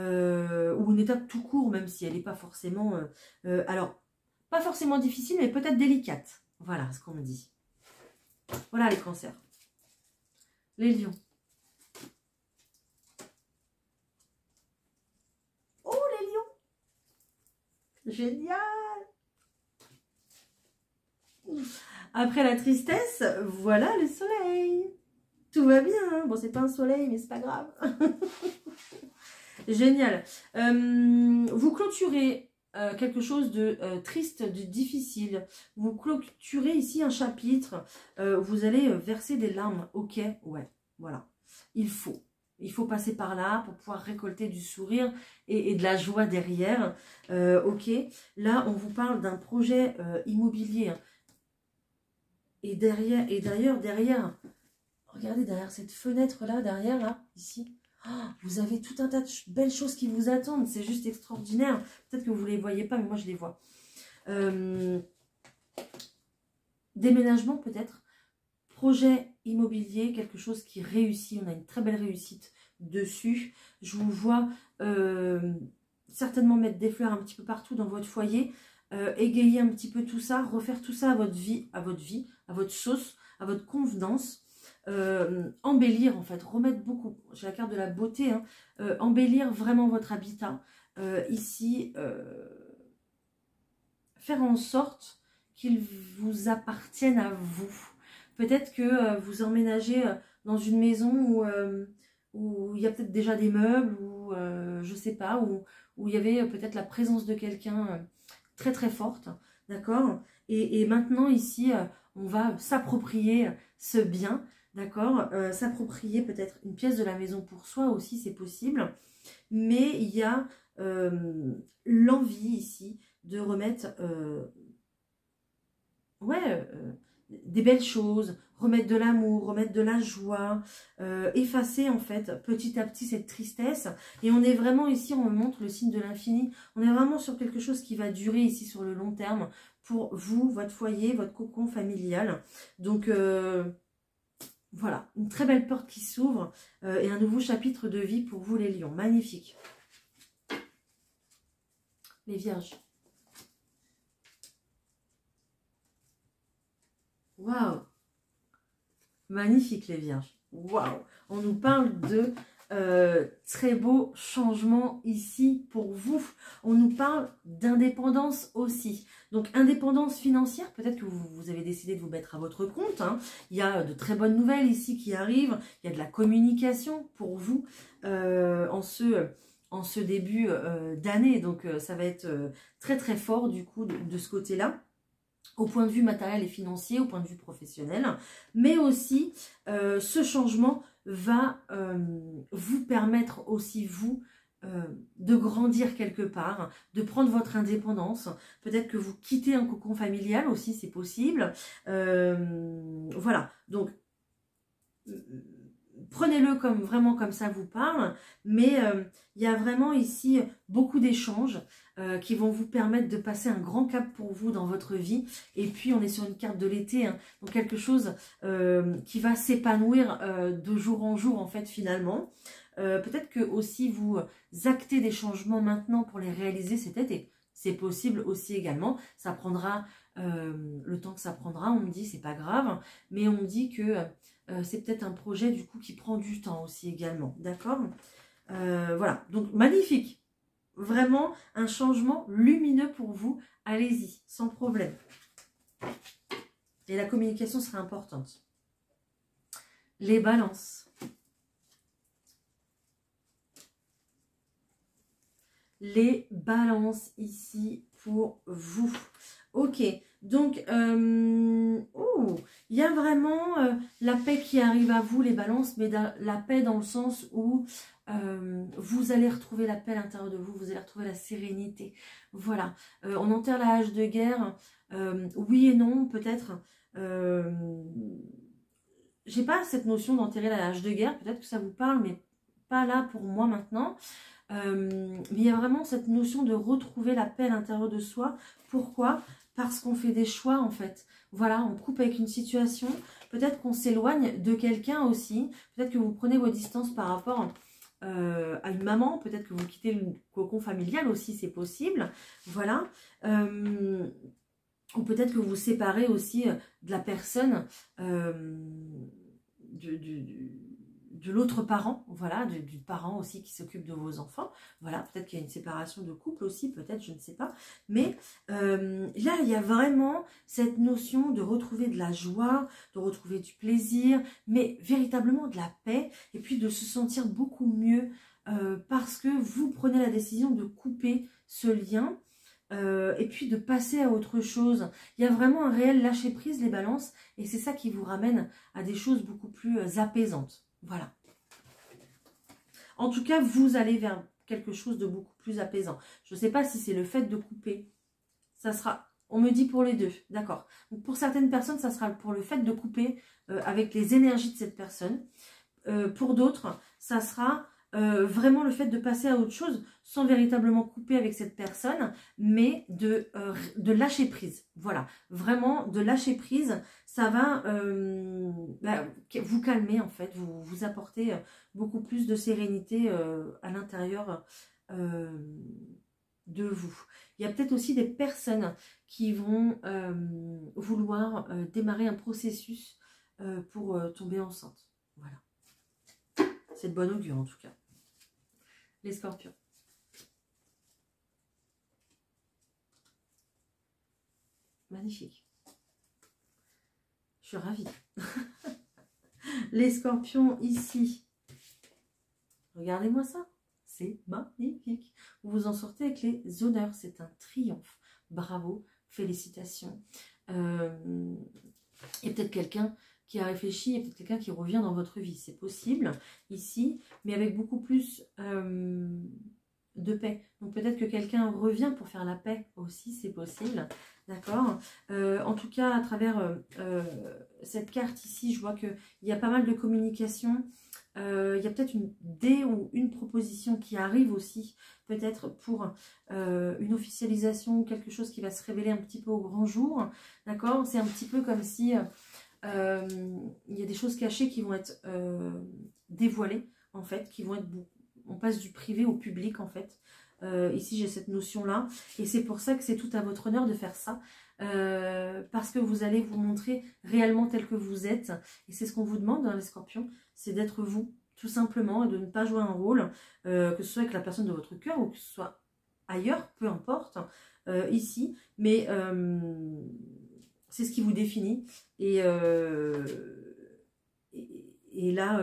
S1: une étape tout court, même si elle n'est pas forcément, alors pas forcément difficile, mais peut-être délicate. Voilà ce qu'on me dit. Voilà les cancers. Les lions. Oh les lions! Génial! Après la tristesse, voilà le soleil. Tout va bien, hein. Bon, c'est pas un soleil, mais c'est pas grave. Génial. Vous clôturez quelque chose de triste, de difficile. Vous clôturez ici un chapitre. Vous allez verser des larmes. Ok, ouais, voilà. Il faut passer par là pour pouvoir récolter du sourire et de la joie derrière. Ok, là, on vous parle d'un projet immobilier. Et d'ailleurs, derrière, regardez derrière cette fenêtre-là, derrière, là, ici, oh, vous avez tout un tas de belles choses qui vous attendent. C'est juste extraordinaire. Peut-être que vous ne les voyez pas, mais moi, je les vois. Déménagement, peut-être. Projet immobilier, quelque chose qui réussit. On a une très belle réussite dessus. Je vous vois certainement mettre des fleurs un petit peu partout dans votre foyer. Égayer un petit peu tout ça, refaire tout ça à votre vie, à votre sauce, à votre convenance, embellir en fait, remettre beaucoup, j'ai la carte de la beauté, hein, embellir vraiment votre habitat, ici, faire en sorte qu'il vous appartienne à vous. Peut-être que vous emménagez dans une maison où il y a peut-être déjà des meubles, ou je sais pas, où il y avait peut-être la présence de quelqu'un très très forte, d'accord, et maintenant ici on va s'approprier ce bien, d'accord, s'approprier peut-être une pièce de la maison pour soi aussi, c'est possible, mais il y a l'envie ici de remettre des belles choses, remettre de l'amour, remettre de la joie, effacer en fait petit à petit cette tristesse. Et on est vraiment ici, on me montre le signe de l'infini, on est vraiment sur quelque chose qui va durer ici sur le long terme pour vous, votre foyer, votre cocon familial. Donc voilà, une très belle porte qui s'ouvre et un nouveau chapitre de vie pour vous les lions. Magnifique. Les vierges. Waouh! Magnifique les vierges. Waouh! On nous parle de très beaux changements ici pour vous. On nous parle d'indépendance aussi. Donc indépendance financière, peut-être que vous avez décidé de vous mettre à votre compte, hein. Il y a de très bonnes nouvelles ici qui arrivent. Il y a de la communication pour vous en ce début d'année. Donc ça va être très très fort du coup de ce côté-là, au point de vue matériel et financier, au point de vue professionnel, mais aussi ce changement va vous permettre aussi, vous, de grandir quelque part, de prendre votre indépendance. Peut-être que vous quittez un cocon familial aussi, c'est possible. Voilà, donc prenez-le comme vraiment comme ça vous parle, mais il y a vraiment ici beaucoup d'échanges qui vont vous permettre de passer un grand cap pour vous dans votre vie. Et puis on est sur une carte de l'été, hein, donc quelque chose qui va s'épanouir de jour en jour en fait finalement. Peut-être que aussi vous actez des changements maintenant pour les réaliser cet été. C'est possible aussi également. Ça prendra le temps que ça prendra. On me dit c'est pas grave, mais on me dit que c'est peut-être un projet du coup qui prend du temps aussi également. D'accord? Voilà. Donc magnifique. Vraiment un changement lumineux pour vous. Allez-y, sans problème. Et la communication sera importante. Les balances. Les balances ici pour vous. Ok, donc il y a vraiment la paix qui arrive à vous, les balances, mais la paix dans le sens où vous allez retrouver la paix à l'intérieur de vous, vous allez retrouver la sérénité. Voilà, on enterre la hache de guerre, oui et non, peut-être. J'ai pas cette notion d'enterrer la hache de guerre, peut-être que ça vous parle, mais pas là pour moi maintenant. Mais il y a vraiment cette notion de retrouver la paix à l'intérieur de soi. Pourquoi? Parce qu'on fait des choix en fait. Voilà, on coupe avec une situation. Peut-être qu'on s'éloigne de quelqu'un aussi. Peut-être que vous prenez vos distances par rapport à une maman. Peut-être que vous quittez le cocon familial aussi, c'est possible. Voilà. Ou peut-être que vous vous séparez aussi de la personne, de l'autre parent, voilà, du parent aussi qui s'occupe de vos enfants. Voilà, peut-être qu'il y a une séparation de couple aussi, peut-être, je ne sais pas. Mais là, il y a vraiment cette notion de retrouver de la joie, de retrouver du plaisir, mais véritablement de la paix, et puis de se sentir beaucoup mieux parce que vous prenez la décision de couper ce lien. Et puis de passer à autre chose. Il y a vraiment un réel lâcher-prise, les balances, et c'est ça qui vous ramène à des choses beaucoup plus apaisantes. Voilà. En tout cas, vous allez vers quelque chose de beaucoup plus apaisant. Je ne sais pas si c'est le fait de couper. Ça sera, on me dit pour les deux, d'accord. Donc pour certaines personnes, ça sera pour le fait de couper avec les énergies de cette personne. Pour d'autres, ça sera vraiment le fait de passer à autre chose sans véritablement couper avec cette personne, mais de lâcher prise. Voilà, vraiment de lâcher prise, ça va vous calmer en fait, vous apporter beaucoup plus de sérénité à l'intérieur de vous. Il y a peut-être aussi des personnes qui vont vouloir démarrer un processus pour tomber enceinte. Voilà. C'est de bonne augure en tout cas. Les scorpions. Magnifique. Je suis ravie. Les scorpions ici. Regardez-moi ça. C'est magnifique. Vous vous en sortez avec les honneurs. C'est un triomphe. Bravo. Félicitations. Il y a peut-être quelqu'un qui a réfléchi, il y a peut-être quelqu'un qui revient dans votre vie. C'est possible ici, mais avec beaucoup plus de paix. Donc peut-être que quelqu'un revient pour faire la paix aussi, c'est possible. D'accord. En tout cas, à travers cette carte ici, je vois qu'il y a pas mal de communication. Il y a peut-être une idée ou une proposition qui arrive aussi, peut-être pour une officialisation, quelque chose qui va se révéler un petit peu au grand jour. D'accord. C'est un petit peu comme si il y a des choses cachées qui vont être dévoilées, en fait, qui vont être... On passe du privé au public, en fait. Ici, j'ai cette notion-là. Et c'est pour ça que c'est tout à votre honneur de faire ça. Parce que vous allez vous montrer réellement tel que vous êtes. Et c'est ce qu'on vous demande, hein, les scorpions, c'est d'être vous, tout simplement, et de ne pas jouer un rôle, que ce soit avec la personne de votre cœur ou que ce soit ailleurs, peu importe, ici. Mais c'est ce qui vous définit. Et là,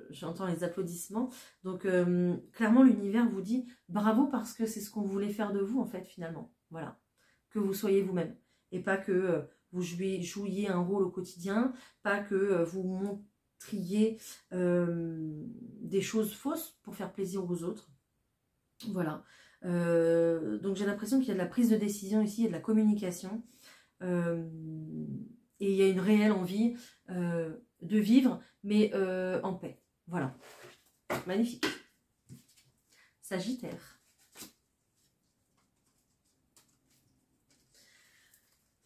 S1: j'entends les applaudissements. Donc, clairement, l'univers vous dit bravo parce que c'est ce qu'on voulait faire de vous, en fait, finalement. Voilà. Que vous soyez vous-même. Et pas que vous jouiez un rôle au quotidien, pas que vous montriez des choses fausses pour faire plaisir aux autres. Voilà. Donc, j'ai l'impression qu'il y a de la prise de décision ici, il y a de la communication. Et il y a une réelle envie de vivre, mais en paix. Voilà. Magnifique. Sagittaire.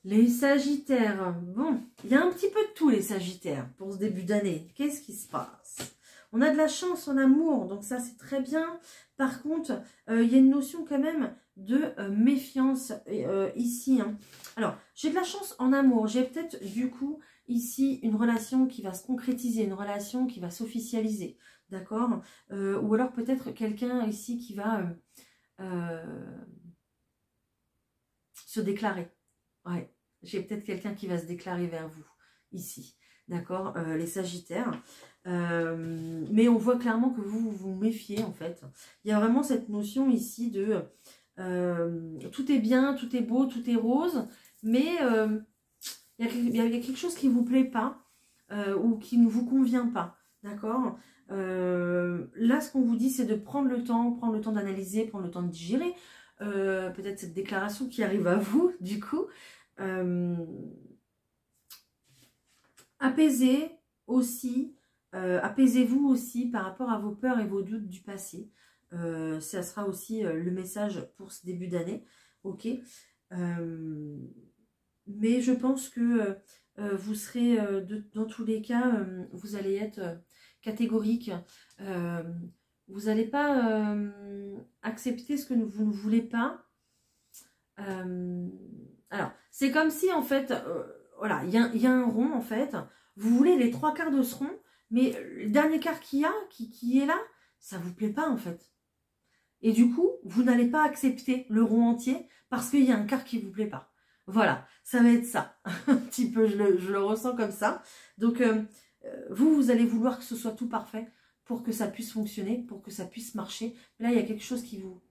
S1: Les Sagittaires. Bon, il y a un petit peu de tout, les Sagittaires, pour ce début d'année. Qu'est-ce qui se passe? On a de la chance en amour, donc ça c'est très bien. Par contre, il y a une notion quand même de méfiance ici. Hein. Alors, j'ai de la chance en amour. J'ai peut-être du coup ici une relation qui va se concrétiser, une relation qui va s'officialiser. D'accord, ou alors peut-être quelqu'un ici qui va se déclarer. Ouais, j'ai peut-être quelqu'un qui va se déclarer vers vous, ici. D'accord, les Sagittaires. Mais on voit clairement que vous vous méfiez, en fait. Il y a vraiment cette notion ici de tout est bien, tout est beau, tout est rose, mais il y a quelque chose qui ne vous plaît pas ou qui ne vous convient pas. D'accord, là, ce qu'on vous dit, c'est de prendre le temps d'analyser, prendre le temps de digérer. Peut-être cette déclaration qui arrive à vous, du coup. Apaisez aussi, apaisez-vous aussi par rapport à vos peurs et vos doutes du passé. Ça sera aussi le message pour ce début d'année. Ok. Mais je pense que vous serez, dans tous les cas, vous allez être catégorique. Vous n'allez pas accepter ce que vous ne voulez pas. Alors, c'est comme si, en fait, voilà, il y a un rond, en fait. Vous voulez les 3/4 de ce rond, mais le dernier quart qu'il y a, qui est là, ça ne vous plaît pas, en fait. Et du coup, vous n'allez pas accepter le rond entier parce qu'il y a un quart qui ne vous plaît pas. Voilà, ça va être ça. Un petit peu, je le ressens comme ça. Donc, vous allez vouloir que ce soit tout parfait pour que ça puisse fonctionner, pour que ça puisse marcher. Mais là, il y a quelque chose qui vous...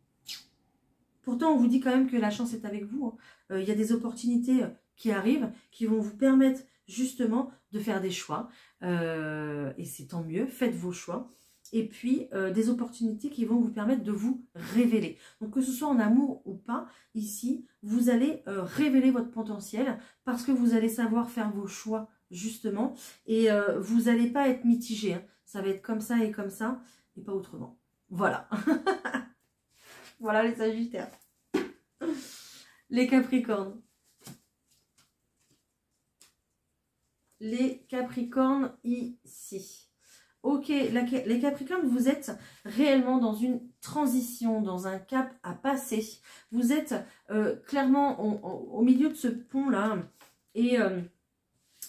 S1: Pourtant, on vous dit quand même que la chance est avec vous. Hein. Il y a des opportunités qui arrivent, qui vont vous permettre justement de faire des choix. Et c'est tant mieux, faites vos choix. Et puis, des opportunités qui vont vous permettre de vous révéler. Donc, que ce soit en amour ou pas, ici, vous allez révéler votre potentiel parce que vous allez savoir faire vos choix, justement. Et vous n'allez pas être mitigé. Hein. Ça va être comme ça et pas autrement. Voilà. Voilà les Sagittaires. Les Capricornes. Les Capricornes ici. Ok, les Capricornes, vous êtes réellement dans une transition, dans un cap à passer. Vous êtes clairement au milieu de ce pont-là et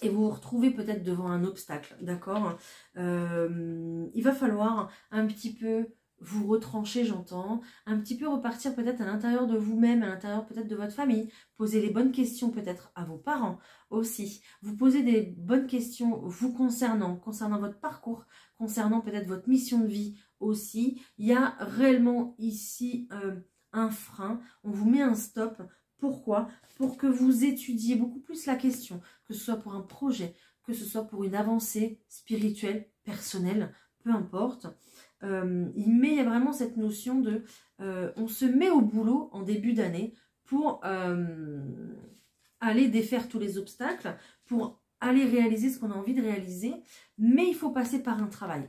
S1: vous vous retrouvez peut-être devant un obstacle, d'accord. Il va falloir un petit peu vous retrancher, j'entends, un petit peu repartir peut-être à l'intérieur de vous-même, à l'intérieur peut-être de votre famille, poser les bonnes questions peut-être à vos parents aussi, vous posez des bonnes questions vous concernant votre parcours, concernant peut-être votre mission de vie aussi. Il y a réellement ici un frein, on vous met un stop. Pourquoi? Pour que vous étudiez beaucoup plus la question, que ce soit pour un projet, que ce soit pour une avancée spirituelle, personnelle, peu importe. Mais il y a vraiment cette notion de on se met au boulot en début d'année pour aller défaire tous les obstacles, pour aller réaliser ce qu'on a envie de réaliser, mais il faut passer par un travail,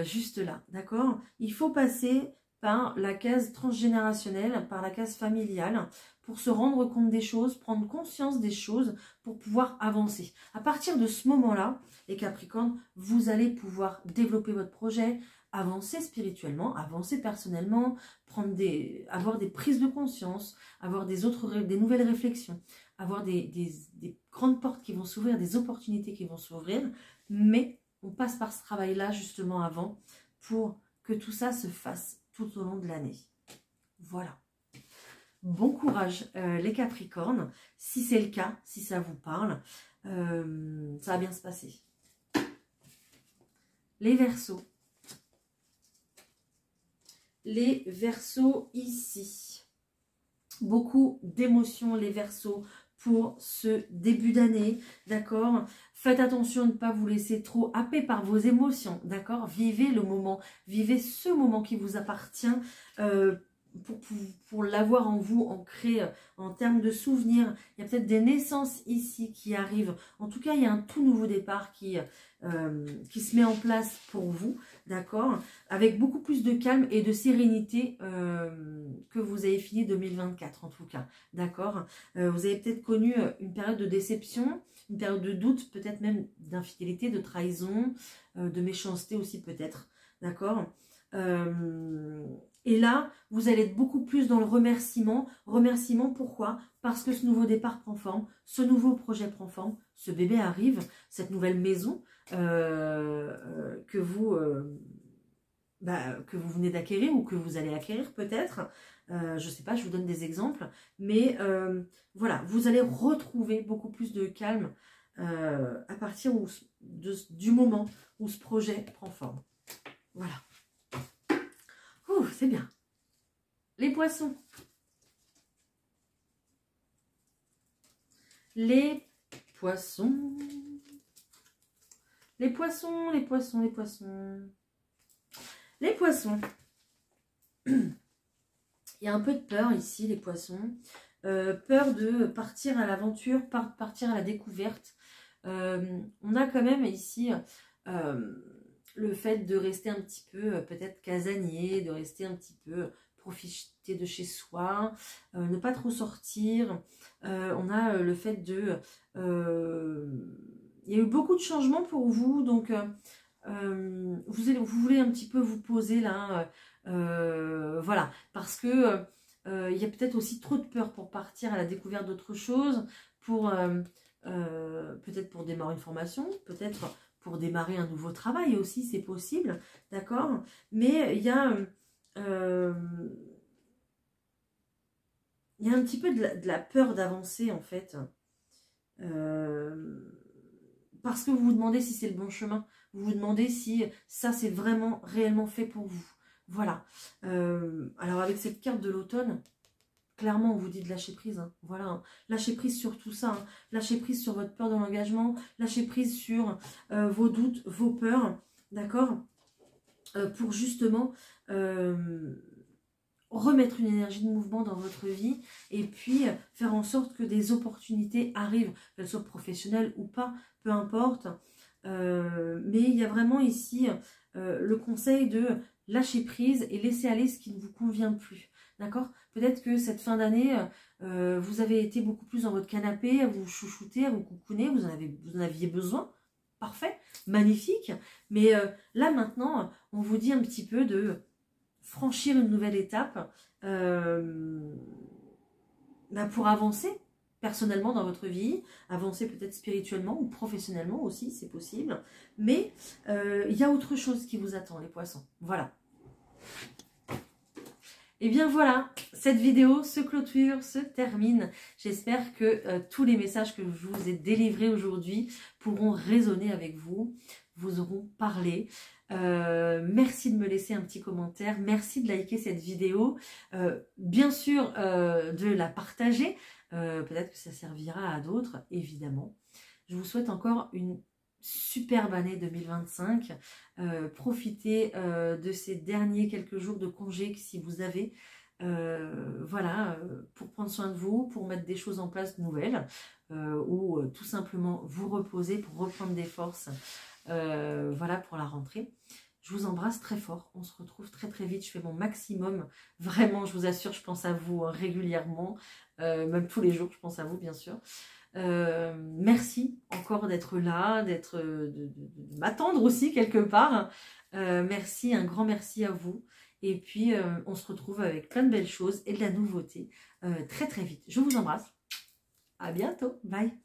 S1: juste là, d'accord? Il faut passer par la case transgénérationnelle, par la case familiale, pour se rendre compte des choses, prendre conscience des choses, pour pouvoir avancer. À partir de ce moment-là, les Capricornes, vous allez pouvoir développer votre projet, avancer spirituellement, avancer personnellement, avoir des prises de conscience, avoir des nouvelles réflexions, avoir des grandes portes qui vont s'ouvrir, des opportunités qui vont s'ouvrir, mais on passe par ce travail-là justement avant pour que tout ça se fasse tout au long de l'année. Voilà. Bon courage les Capricornes, si c'est le cas, si ça vous parle, ça va bien se passer. Les Verseaux. Les Verseaux ici. Beaucoup d'émotions les Verseaux pour ce début d'année, d'accord? Faites attention à ne pas vous laisser trop happer par vos émotions, d'accord? Vivez le moment, vivez ce moment qui vous appartient pour l'avoir en vous, ancré en termes de souvenirs. Il y a peut-être des naissances ici qui arrivent. En tout cas, il y a un tout nouveau départ qui se met en place pour vous, d'accord? Avec beaucoup plus de calme et de sérénité que vous avez fini 2024 en tout cas, d'accord. Vous avez peut-être connu une période de déception, une période de doute, peut-être même d'infidélité, de trahison, de méchanceté aussi peut-être, d'accord. Et là, vous allez être beaucoup plus dans le remerciement. Remerciement, pourquoi? Parce que ce nouveau départ prend forme, ce nouveau projet prend forme, ce bébé arrive, cette nouvelle maison que vous venez d'acquérir ou que vous allez acquérir peut-être. Je ne sais pas, je vous donne des exemples. Mais voilà, vous allez retrouver beaucoup plus de calme à partir du moment où ce projet prend forme. Voilà. Ouh, c'est bien. Les poissons. Les poissons. Les poissons, les poissons, les poissons. Les poissons. Il y a un peu de peur ici, les poissons. Peur de partir à l'aventure, partir à la découverte. On a quand même ici le fait de rester un petit peu peut-être casanier, de rester un petit peu profiter de chez soi, ne pas trop sortir. On a le fait de... il y a eu beaucoup de changements pour vous, donc vous voulez un petit peu vous poser là, voilà, parce que il y a peut-être aussi trop de peur pour partir à la découverte d'autre chose, pour peut-être pour démarrer une formation, peut-être pour démarrer un nouveau travail aussi, c'est possible, d'accord. Mais il y a un petit peu de la peur d'avancer en fait, parce que vous vous demandez si c'est le bon chemin, vous vous demandez si ça c'est vraiment réellement fait pour vous. Voilà. Alors avec cette carte de l'automne, clairement on vous dit de lâcher prise, hein. Voilà, hein. Lâcher prise sur tout ça, hein. Lâcher prise sur votre peur de l'engagement, lâcher prise sur vos doutes, vos peurs, d'accord, pour justement remettre une énergie de mouvement dans votre vie et puis faire en sorte que des opportunités arrivent, qu'elles soient professionnelles ou pas, peu importe. Mais il y a vraiment ici le conseil de lâcher prise et laisser aller ce qui ne vous convient plus. D'accord? Peut-être que cette fin d'année, vous avez été beaucoup plus dans votre canapé, à vous chouchouter, à vous coucouner, vous en aviez besoin. Parfait, magnifique. Mais là maintenant, on vous dit un petit peu de franchir une nouvelle étape pour avancer personnellement dans votre vie, avancer peut-être spirituellement ou professionnellement aussi, c'est possible. Mais il y a autre chose qui vous attend, les poissons. Voilà. Et bien voilà, cette vidéo se clôture, se termine. J'espère que tous les messages que je vous ai délivrés aujourd'hui pourront résonner avec vous, vous auront parlé. Merci de me laisser un petit commentaire, merci de liker cette vidéo, bien sûr de la partager, peut-être que ça servira à d'autres, évidemment. Je vous souhaite encore une superbe année 2025, profitez de ces derniers quelques jours de congé si vous avez, voilà, pour prendre soin de vous, pour mettre des choses en place nouvelles, ou tout simplement vous reposer pour reprendre des forces, voilà, pour la rentrée. Je vous embrasse très fort, on se retrouve très très vite, je fais mon maximum, vraiment je vous assure, je pense à vous hein, régulièrement, même tous les jours je pense à vous bien sûr. Merci encore d'être là, de m'attendre aussi quelque part. Merci, un grand merci à vous. Et puis on se retrouve avec plein de belles choses et de la nouveauté très très vite. Je vous embrasse. À bientôt. Bye.